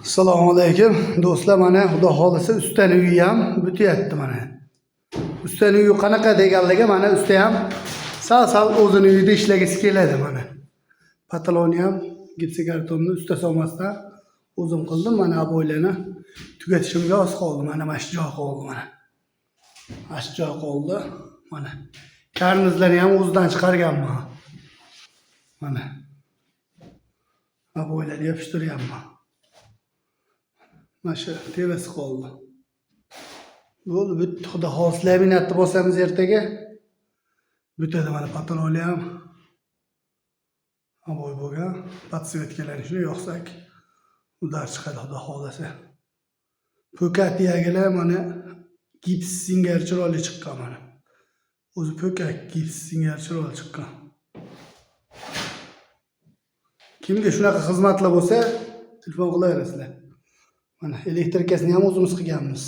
Assalomu alaykum do'stlar, mana xudo xolisa ustani uyi ham bityapti mana. Ustani uyi qanaqa deganligi mana usta ham sal o'zini uyida ishlagisi keladi mana. Pataloni ham gipsi kartonni usta solmasdan o'zim qildim mana, aboylarni tugatishimga oz qoldi. Mana mana shu joy qoldi mana. Mana shu joy qoldi mana. Karnizlarni ham o'zidan chiqarganman. Mana. Aboylarni yopishtiryapman. Mana shu tevasi qoldi. Bo'ldi, bitta xudo xohlasa laminatni bosamiz ertaga. Bitadi mana pataloni ham aboy bo'lgan. Podsvetkalarni shuni yoqsak, udar chiqadi xudo xohlasa. Po'kat yagilar mana gips singari chiroyli chiqqan mana. O'zi po'kat gips singari chiroyli chiqqan. Kimga shunaqa xizmatlar bo'lsa, telefon qilaverasizlar. Mana elektrikasini ham o'zimiz qilganmiz.